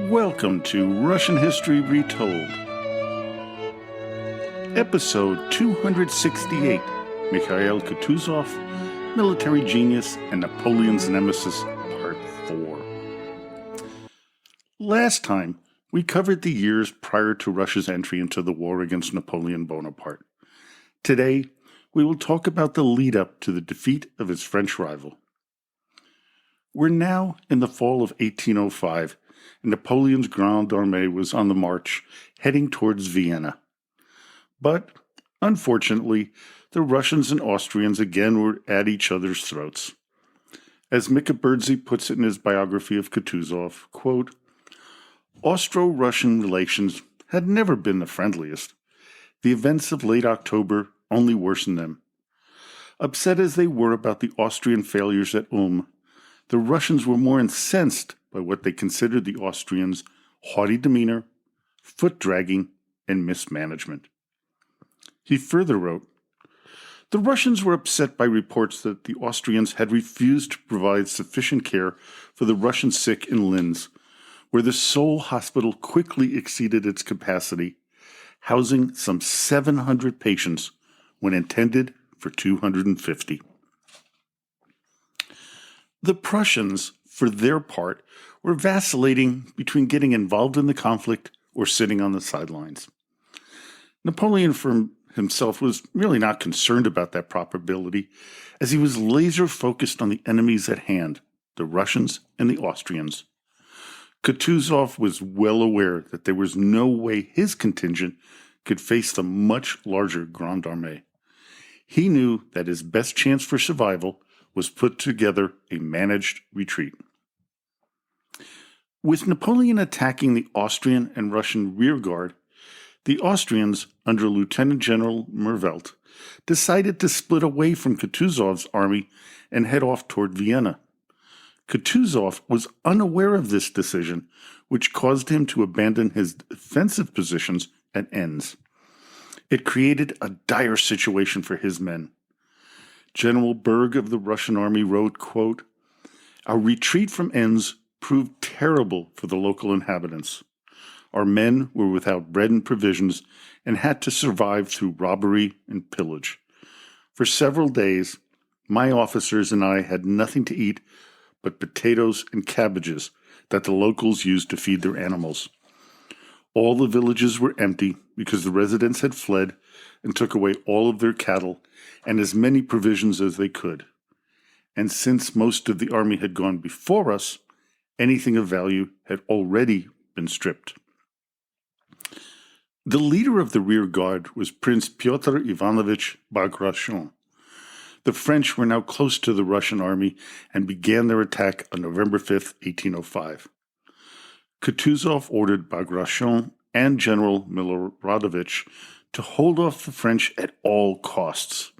Welcome to Russian History Retold. Episode 268, Mikhail Kutuzov, Military Genius and Napoleon's Nemesis, Part 4. Last time, we covered the years prior to Russia's entry into the war against Napoleon Bonaparte. Today, we will talk about the lead-up to the defeat of his French rival. We're now in the fall of 1805, and Napoleon's Grande Armée was on the march, heading towards Vienna. But, unfortunately, the Russians and Austrians again were at each other's throats. As Mikhail puts it in his biography of Kutuzov, quote, Austro-Russian relations had never been the friendliest. The events of late October only worsened them. Upset as they were about the Austrian failures at the Russians were more incensed by what they considered the Austrians' haughty demeanor, foot-dragging, and mismanagement. He further wrote, the Russians were upset by reports that the Austrians had refused to provide sufficient care for the Russian sick in Linz, where the sole hospital quickly exceeded its capacity, housing some 700 patients when intended for 250. The Prussians, for their part, were vacillating between getting involved in the conflict or sitting on the sidelines. Napoleon for himself was really not concerned about that probability, as he was laser-focused on the enemies at hand, the Russians and the Austrians. Kutuzov was well aware that there was no way his contingent could face the much larger Grande Armée. He knew that his best chance for survival was put together a managed retreat. With Napoleon attacking the Austrian and Russian rearguard, the Austrians, under Lieutenant General Mervelt, decided to split away from Kutuzov's army and head off toward Vienna. Kutuzov was unaware of this decision, which caused him to abandon his defensive positions at Enns. It created a dire situation for his men. General Berg of the Russian army wrote, quote, our retreat from Enns proved terrible for the local inhabitants. Our men were without bread and provisions and had to survive through robbery and pillage. For several days, my officers and I had nothing to eat but potatoes and cabbages that the locals used to feed their animals. All the villages were empty because the residents had fled and took away all of their cattle and as many provisions as they could. And since most of the army had gone before us, anything of value had already been stripped. The leader of the rear guard was Prince Pyotr Ivanovich Bagration. The French were now close to the Russian army and began their attack on November 5, 1805. Kutuzov ordered Bagration and General Miloradovich to hold off the French at all costs.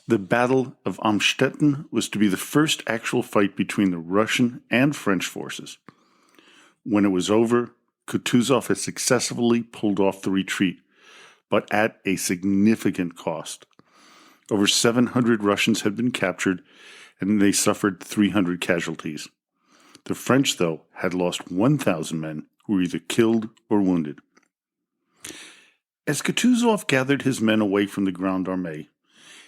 The Battle of Amstetten was to be the first actual fight between the Russian and French forces. When it was over, Kutuzov had successfully pulled off the retreat, but at a significant cost. Over 700 Russians had been captured, and they suffered 300 casualties. The French, though, had lost 1,000 men who were either killed or wounded. As Kutuzov gathered his men away from the Grande Armée,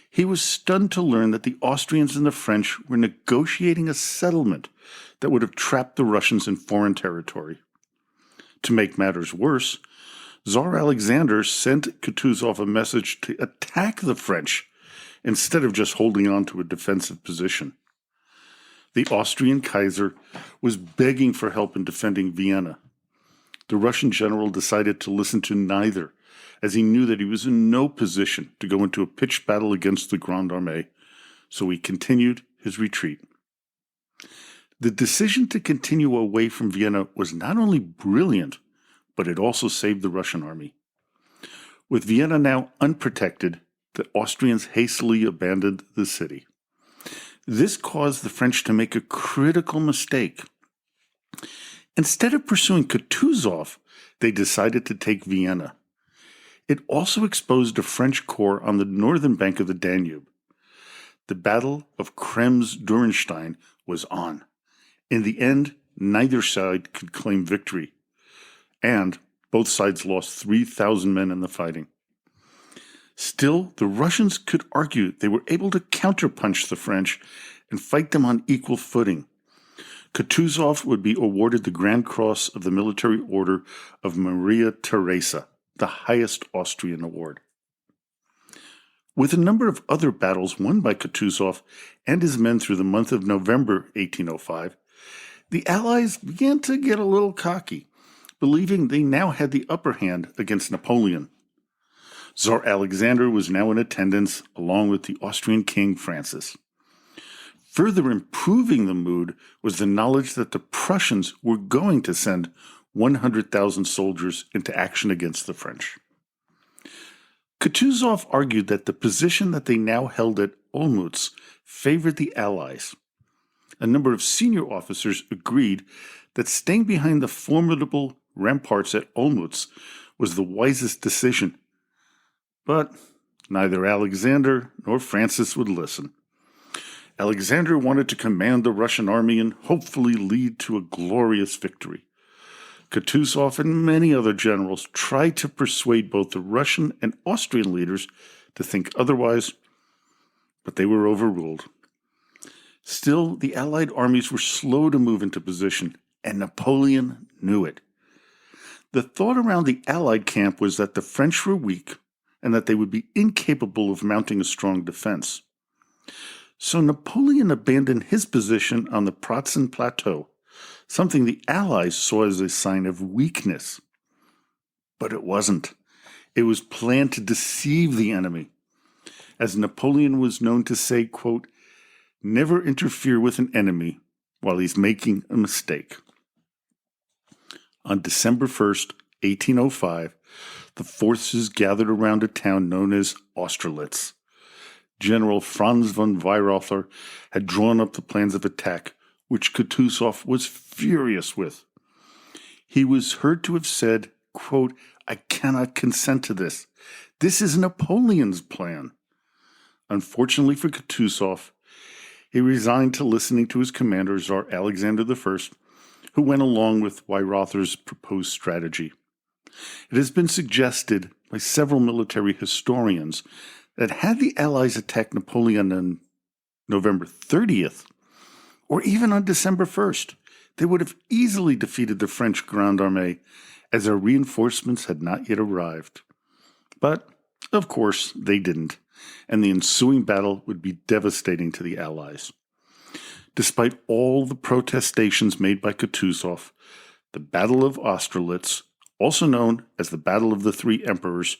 he was stunned to learn that the Austrians and the French were negotiating a settlement that would have trapped the Russians in foreign territory. To make matters worse, Tsar Alexander sent Kutuzov a message to attack the French instead of just holding on to a defensive position. The Austrian Kaiser was begging for help in defending Vienna. The Russian general decided to listen to neither, as he knew that he was in no position to go into a pitched battle against the Grande Armée, so he continued his retreat. The decision to continue away from Vienna was not only brilliant, but it also saved the Russian army. With Vienna now unprotected, the Austrians hastily abandoned the city. This caused the French to make a critical mistake. Instead of pursuing Kutuzov, they decided to take Vienna. It also exposed a French corps on the northern bank of the Danube. The Battle of Krems-Durenstein was on. In the end, neither side could claim victory, and both sides lost 3,000 men in the fighting. Still, the Russians could argue they were able to counterpunch the French and fight them on equal footing. Kutuzov would be awarded the Grand Cross of the Military Order of Maria Theresa, the highest Austrian award. With a number of other battles won by Kutuzov and his men through the month of November 1805, the Allies began to get a little cocky, believing they now had the upper hand against Napoleon. Tsar Alexander was now in attendance, along with the Austrian King Francis. Further improving the mood was the knowledge that the Prussians were going to send 100,000 soldiers into action against the French. Kutuzov argued that the position that they now held at Olmütz favored the Allies. A number of senior officers agreed that staying behind the formidable ramparts at Olmütz was the wisest decision. But neither Alexander nor Francis would listen. Alexander wanted to command the Russian army and hopefully lead to a glorious victory. Kutuzov and many other generals tried to persuade both the Russian and Austrian leaders to think otherwise, but they were overruled. Still, the Allied armies were slow to move into position, and Napoleon knew it. The thought around the Allied camp was that the French were weak and that they would be incapable of mounting a strong defense. So Napoleon abandoned his position on the Pratzen Plateau, something the Allies saw as a sign of weakness. But it wasn't. It was planned to deceive the enemy. As Napoleon was known to say, quote, "Never interfere with an enemy while he's making a mistake." On December 1st, 1805, the forces gathered around a town known as Austerlitz. General Franz von Weyrother had drawn up the plans of attack, which Kutuzov was furious with. He was heard to have said, quote, "I cannot consent to this. This is Napoleon's plan." Unfortunately for Kutuzov, he resigned to listening to his commander, Tsar Alexander I, who went along with Weyrother's proposed strategy. It has been suggested by several military historians that had the Allies attacked Napoleon on November 30th, or even on December 1st, they would have easily defeated the French Grande Armée, as their reinforcements had not yet arrived. But, of course, they didn't, and the ensuing battle would be devastating to the Allies. Despite all the protestations made by Kutuzov, the Battle of Austerlitz, also known as the Battle of the Three Emperors,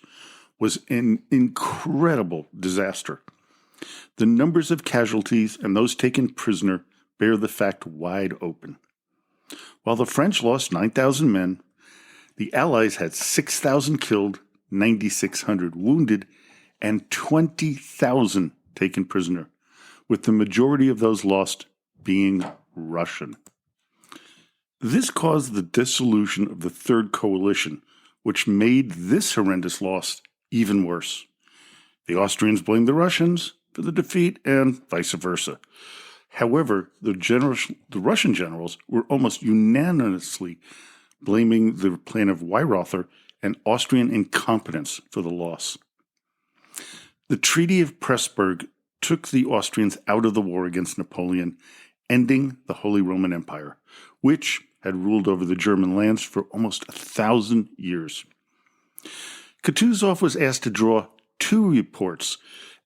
was an incredible disaster. The numbers of casualties and those taken prisoner bear the fact wide open. While the French lost 9,000 men, the Allies had 6,000 killed, 9,600 wounded, and 20,000 taken prisoner, with the majority of those lost being Russian. This caused the dissolution of the Third Coalition, which made this horrendous loss even worse. The Austrians blamed the Russians for the defeat and vice versa. However, the Russian generals were almost unanimously blaming the plan of Weyrother and Austrian incompetence for the loss. The Treaty of Pressburg took the Austrians out of the war against Napoleon, ending the Holy Roman Empire, which had ruled over the German lands for almost 1,000 years. Kutuzov was asked to draw two reports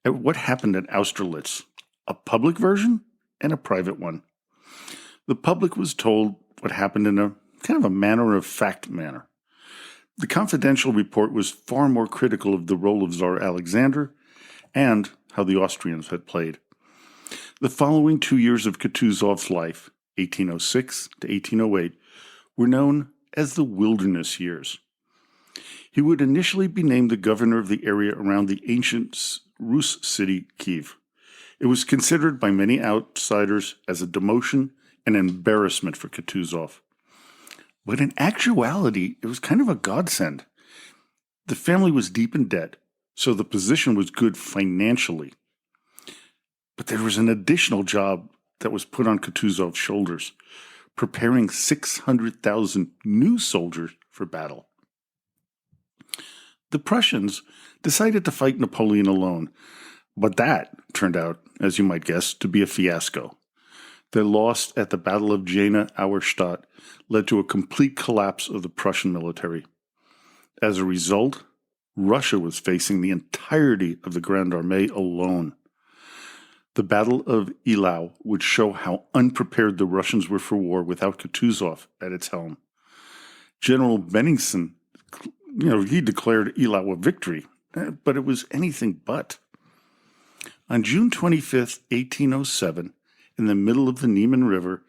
at what happened at Austerlitz, a public version and a private one. The public was told what happened in a kind of a matter-of-fact manner. The confidential report was far more critical of the role of Tsar Alexander and how the Austrians had played. The following 2 years of Kutuzov's life, 1806 to 1808, were known as the Wilderness Years. He would initially be named the governor of the area around the ancient Rus city, Kiev. It was considered by many outsiders as a demotion and embarrassment for Kutuzov. But in actuality, it was kind of a godsend. The family was deep in debt, so the position was good financially. But there was an additional job that was put on Kutuzov's shoulders: preparing 600,000 new soldiers for battle. The Prussians decided to fight Napoleon alone, but that turned out, as you might guess, to be a fiasco. Their loss at the Battle of Jena-Auerstadt led to a complete collapse of the Prussian military. As a result, Russia was facing the entirety of the Grande Armée alone. The Battle of Eylau would show how unprepared the Russians were for war without Kutuzov at its helm. General Bennigsen, he declared Eylau a victory, but it was anything but. On June 25, 1807, in the middle of the Niemen River,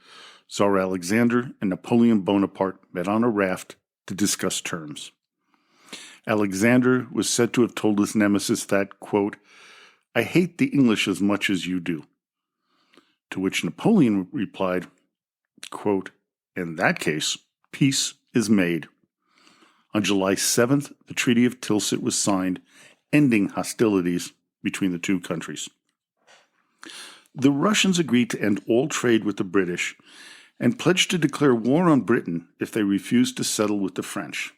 Tsar Alexander and Napoleon Bonaparte met on a raft to discuss terms. Alexander was said to have told his nemesis that, quote, "I hate the English as much as you do." To which Napoleon replied, quote, "In that case, peace is made." On July 7th, the Treaty of Tilsit was signed, ending hostilities between the two countries. The Russians agreed to end all trade with the British and pledged to declare war on Britain if they refused to settle with the French.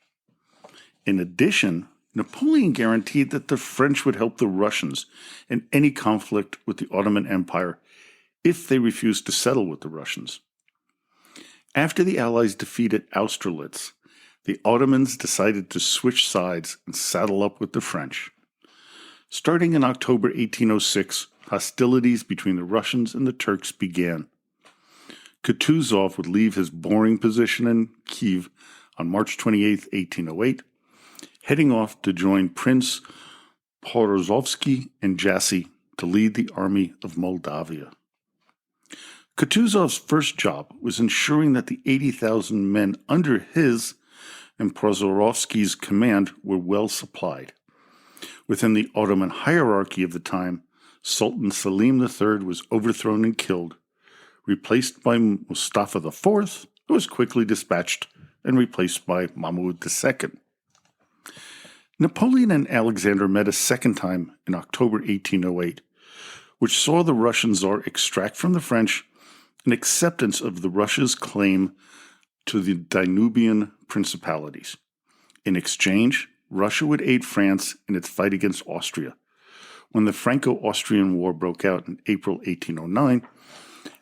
In addition, Napoleon guaranteed that the French would help the Russians in any conflict with the Ottoman Empire if they refused to settle with the Russians. After the Allies defeated Austerlitz, the Ottomans decided to switch sides and saddle up with the French. Starting in October 1806, hostilities between the Russians and the Turks began. Kutuzov would leave his boring position in Kiev on March 28, 1808, heading off to join Prince Porozovsky and Jassy to lead the army of Moldavia. Kutuzov's first job was ensuring that the 80,000 men under his and Porozovsky's command were well supplied. Within the Ottoman hierarchy of the time, Sultan Selim III was overthrown and killed, replaced by Mustafa IV, who was quickly dispatched and replaced by Mahmud II. Napoleon and Alexander met a second time in October 1808, which saw the Russian Tsar extract from the French an acceptance of the Russia's claim to the Danubian principalities. In exchange, Russia would aid France in its fight against Austria. When the Franco-Austrian War broke out in April 1809,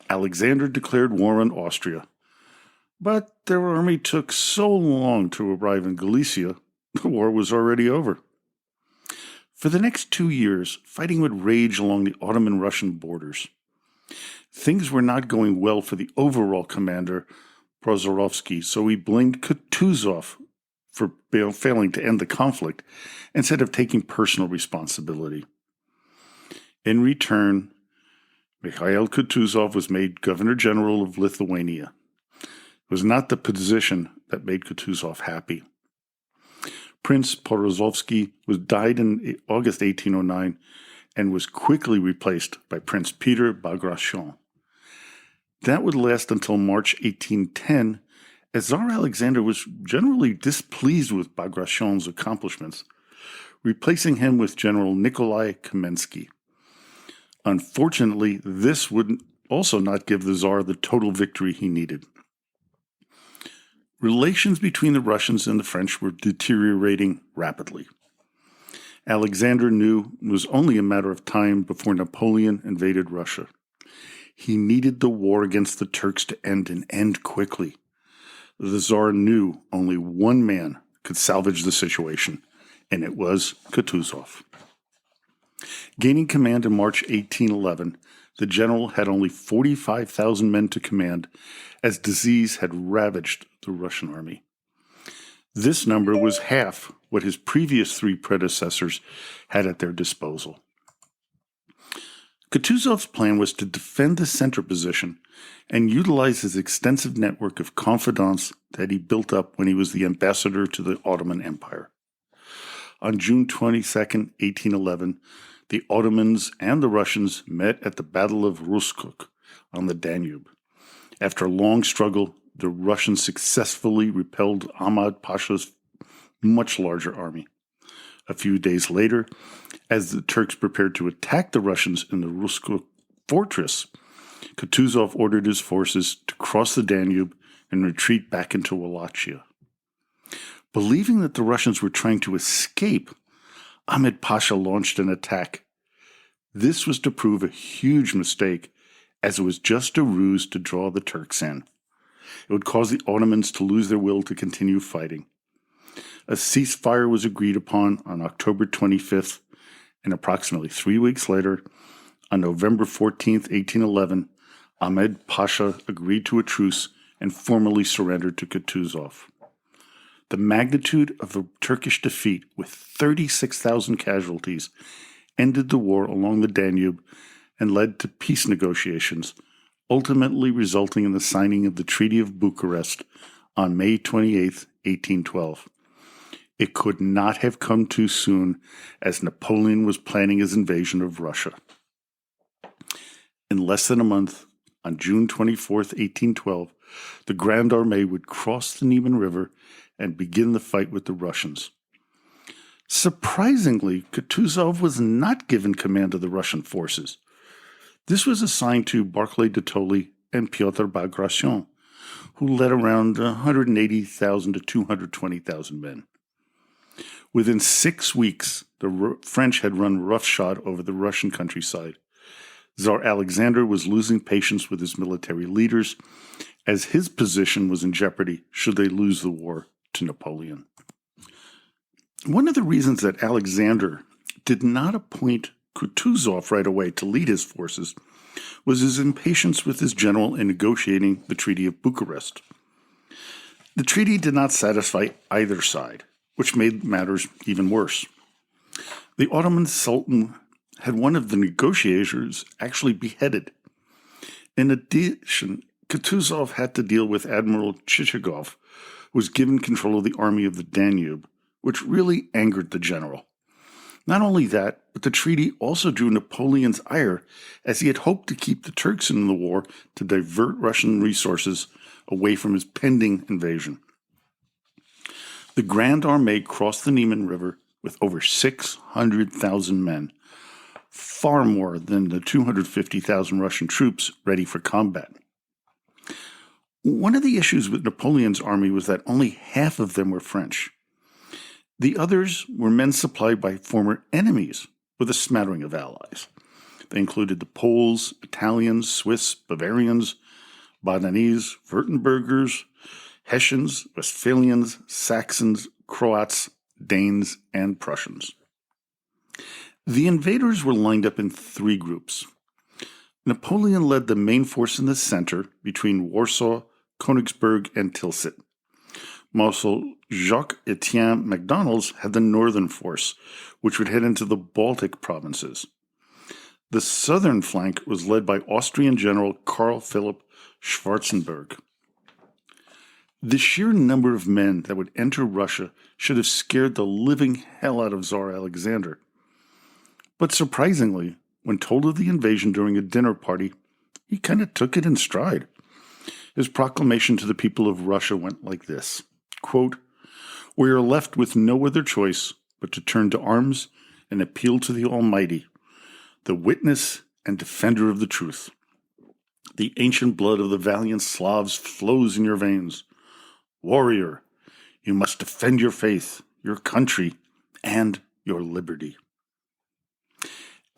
Alexander declared war on Austria, but their army took so long to arrive in Galicia, the war was already over. For the next 2 years, fighting would rage along the Ottoman-Russian borders. Things were not going well for the overall commander, Prozorovsky, so he blamed Kutuzov for failing to end the conflict instead of taking personal responsibility. In return, Mikhail Kutuzov was made Governor General of Lithuania. It was not the position that made Kutuzov happy. Prince Porozovsky died in August 1809 and was quickly replaced by Prince Peter Bagration. That would last until March 1810, as Tsar Alexander was generally displeased with Bagration's accomplishments, replacing him with General Nikolai Kamensky. Unfortunately, this would also not give the Tsar the total victory he needed. Relations between the Russians and the French were deteriorating rapidly. Alexander knew it was only a matter of time before Napoleon invaded Russia. He needed the war against the Turks to end and end quickly. The Tsar knew only one man could salvage the situation, and it was Kutuzov. Gaining command in March 1811, the general had only 45,000 men to command, as disease had ravaged the Russian army. This number was half what his previous 3 predecessors had at their disposal. Kutuzov's plan was to defend the center position and utilize his extensive network of confidants that he built up when he was the ambassador to the Ottoman Empire. On June 22, 1811, the Ottomans and the Russians met at the Battle of Ruskuk on the Danube. After a long struggle, the Russians successfully repelled Ahmad Pasha's much larger army. A few days later, as the Turks prepared to attack the Russians in the Ruskuk fortress, Kutuzov ordered his forces to cross the Danube and retreat back into Wallachia. Believing that the Russians were trying to escape, Ahmed Pasha launched an attack. This was to prove a huge mistake, as it was just a ruse to draw the Turks in. It would cause the Ottomans to lose their will to continue fighting. A ceasefire was agreed upon on October 25th, and approximately 3 weeks later, on November 14th, 1811, Ahmed Pasha agreed to a truce and formally surrendered to Kutuzov. The magnitude of the Turkish defeat, with 36,000 casualties, ended the war along the Danube and led to peace negotiations, ultimately resulting in the signing of the Treaty of Bucharest on May 28, 1812. It could not have come too soon, as Napoleon was planning his invasion of Russia. In less than a month, on June 24, 1812, the Grand Armée would cross the Niemen River and begin the fight with the Russians. Surprisingly, Kutuzov was not given command of the Russian forces. This was assigned to Barclay de Tolly and Pyotr Bagration, who led around 180,000 to 220,000 men. Within 6 weeks, the French had run roughshod over the Russian countryside. Tsar Alexander was losing patience with his military leaders, as his position was in jeopardy should they lose the war to Napoleon. One of the reasons that Alexander did not appoint Kutuzov right away to lead his forces was his impatience with his general in negotiating the Treaty of Bucharest. The treaty did not satisfy either side, which made matters even worse. The Ottoman Sultan had one of the negotiators actually beheaded. In addition, Kutuzov had to deal with Admiral Chichagov, who was given control of the army of the Danube, which really angered the general. Not only that, but the treaty also drew Napoleon's ire, as he had hoped to keep the Turks in the war to divert Russian resources away from his pending invasion. The Grand Armée crossed the Niemen River with over 600,000 men, far more than the 250,000 Russian troops ready for combat. One of the issues with Napoleon's army was that only half of them were French. The others were men supplied by former enemies, with a smattering of allies. They included the Poles, Italians, Swiss, Bavarians, Badenese, Württembergers, Hessians, Westphalians, Saxons, Croats, Danes, and Prussians. The invaders were lined up in 3 groups. Napoleon led the main force in the center between Warsaw, Königsberg, and Tilsit. Marshal Jacques-Étienne Macdonald's had the northern force, which would head into the Baltic provinces. The southern flank was led by Austrian General Karl Philipp Schwarzenberg. The sheer number of men that would enter Russia should have scared the living hell out of Tsar Alexander. But surprisingly, when told of the invasion during a dinner party, he kind of took it in stride. His proclamation to the people of Russia went like this, quote, "We are left with no other choice but to turn to arms and appeal to the Almighty, the witness and defender of the truth. The ancient blood of the valiant Slavs flows in your veins. Warrior, you must defend your faith, your country, and your liberty."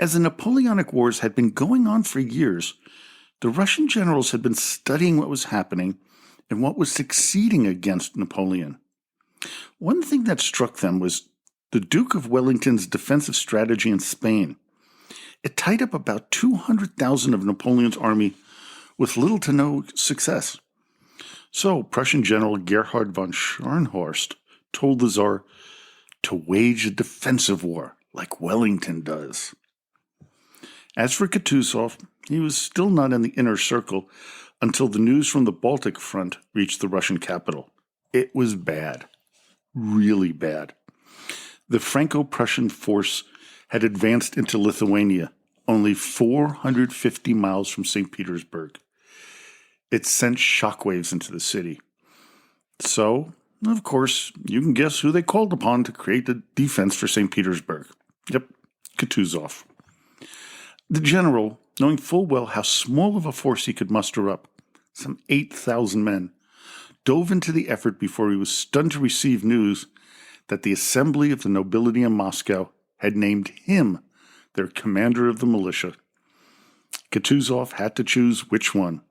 As the Napoleonic Wars had been going on for years, the Russian generals had been studying what was happening and what was succeeding against Napoleon. One thing that struck them was the Duke of Wellington's defensive strategy in Spain. It tied up about 200,000 of Napoleon's army with little to no success. So Prussian General Gerhard von Scharnhorst told the Tsar to wage a defensive war like Wellington does. As for Kutuzov, he was still not in the inner circle until the news from the Baltic front reached the Russian capital. It was bad. Really bad. The Franco-Prussian force had advanced into Lithuania, only 450 miles from St. Petersburg. It sent shockwaves into the city. So, of course, you can guess who they called upon to create the defense for St. Petersburg. Yep, Kutuzov. The general, knowing full well how small of a force he could muster up, some 8,000 men, dove into the effort before he was stunned to receive news that the Assembly of the Nobility in Moscow had named him their commander of the militia. Kutuzov had to choose which one,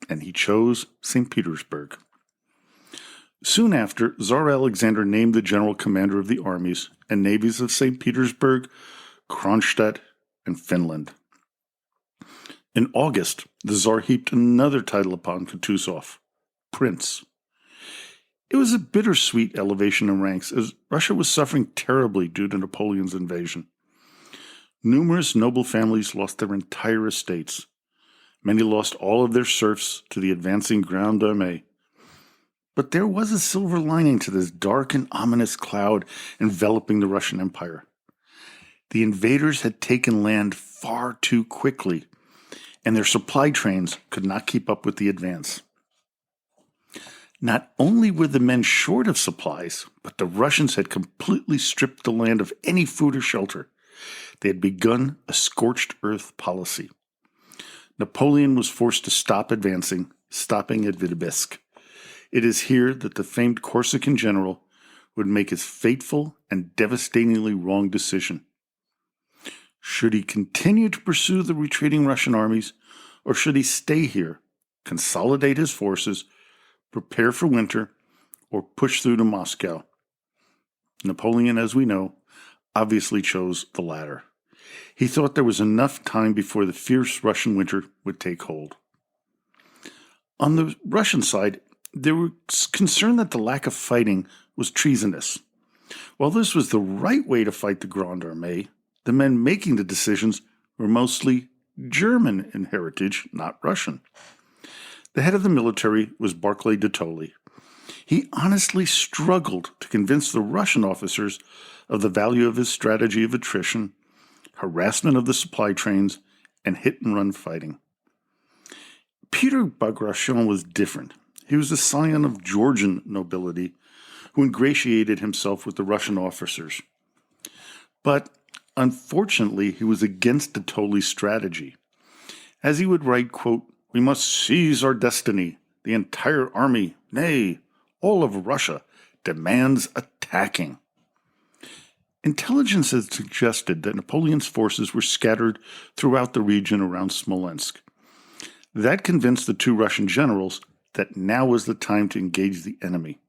and he chose St. Petersburg. Soon after, Tsar Alexander named the general commander of the armies and navies of St. Petersburg, Kronstadt, and Finland. In August, the Tsar heaped another title upon Kutuzov, Prince. It was a bittersweet elevation in ranks, as Russia was suffering terribly due to Napoleon's invasion. Numerous noble families lost their entire estates. Many lost all of their serfs to the advancing Grande Armée. But there was a silver lining to this dark and ominous cloud enveloping the Russian Empire. The invaders had taken land far too quickly, and their supply trains could not keep up with the advance. Not only were the men short of supplies, but the Russians had completely stripped the land of any food or shelter. They had begun a scorched earth policy. Napoleon was forced to stop advancing, stopping at Vitebsk. It is here that the famed Corsican general would make his fateful and devastatingly wrong decision. Should he continue to pursue the retreating Russian armies, or should he stay here, consolidate his forces, prepare for winter, or push through to Moscow? Napoleon, as we know, obviously chose the latter. He thought there was enough time before the fierce Russian winter would take hold. On the Russian side, there was concern that the lack of fighting was treasonous. While this was the right way to fight the Grande Armée, the men making the decisions were mostly German in heritage, not Russian. The head of the military was Barclay de Tolly. He honestly struggled to convince the Russian officers of the value of his strategy of attrition, harassment of the supply trains, and hit-and-run fighting. Peter Bagration was different. He was the scion of Georgian nobility who ingratiated himself with the Russian officers. But unfortunately, he was against de Tolly's strategy. As he would write, quote, "We must seize our destiny. The entire army, nay, all of Russia, demands attacking." Intelligence had suggested that Napoleon's forces were scattered throughout the region around Smolensk. That convinced the two Russian generals that now was the time to engage the enemy.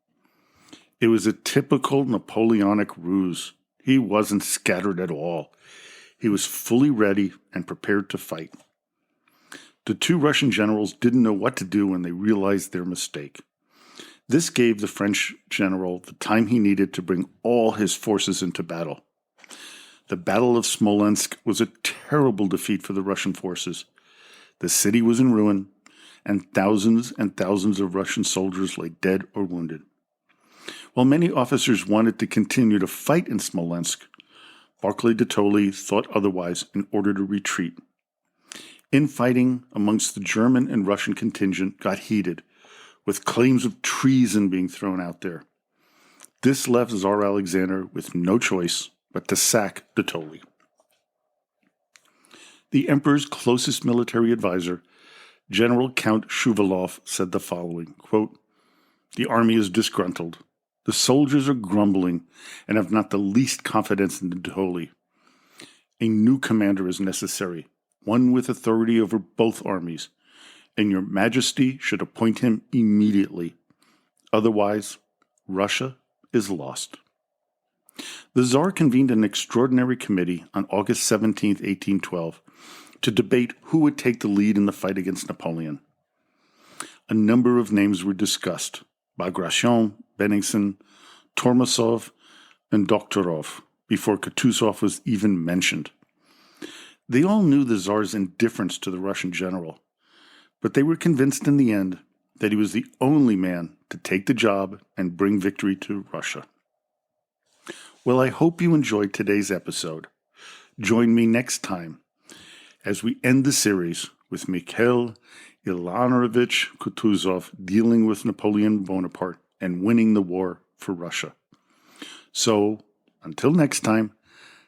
It was a typical Napoleonic ruse. He wasn't scattered at all. He was fully ready and prepared to fight. The two Russian generals didn't know what to do when they realized their mistake. This gave the French general the time he needed to bring all his forces into battle. The Battle of Smolensk was a terrible defeat for the Russian forces. The city was in ruin, and thousands of Russian soldiers lay dead or wounded. While many officers wanted to continue to fight in Smolensk, Barclay de Tolly thought otherwise and ordered a retreat. Infighting amongst the German and Russian contingent got heated, with claims of treason being thrown out there. This left Tsar Alexander with no choice but to sack de Tolly. The emperor's closest military advisor, General Count Shuvalov, said the following, quote, "The army is disgruntled. The soldiers are grumbling and have not the least confidence in de Tolly. A new commander is necessary, one with authority over both armies, and your majesty should appoint him immediately. Otherwise, Russia is lost." The Tsar convened an extraordinary committee on August 17, 1812, to debate who would take the lead in the fight against Napoleon. A number of names were discussed: Bagration, Benningsen, Tormasov, and Doktorov, before Kutuzov was even mentioned. They all knew the Tsar's indifference to the Russian general, but they were convinced in the end that he was the only man to take the job and bring victory to Russia. Well, I hope you enjoyed today's episode. Join me next time as we end the series with Mikhail Ilyanarovich Kutuzov dealing with Napoleon Bonaparte and winning the war for Russia. So, until next time,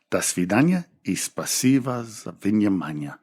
до свидания и спасибо за внимание.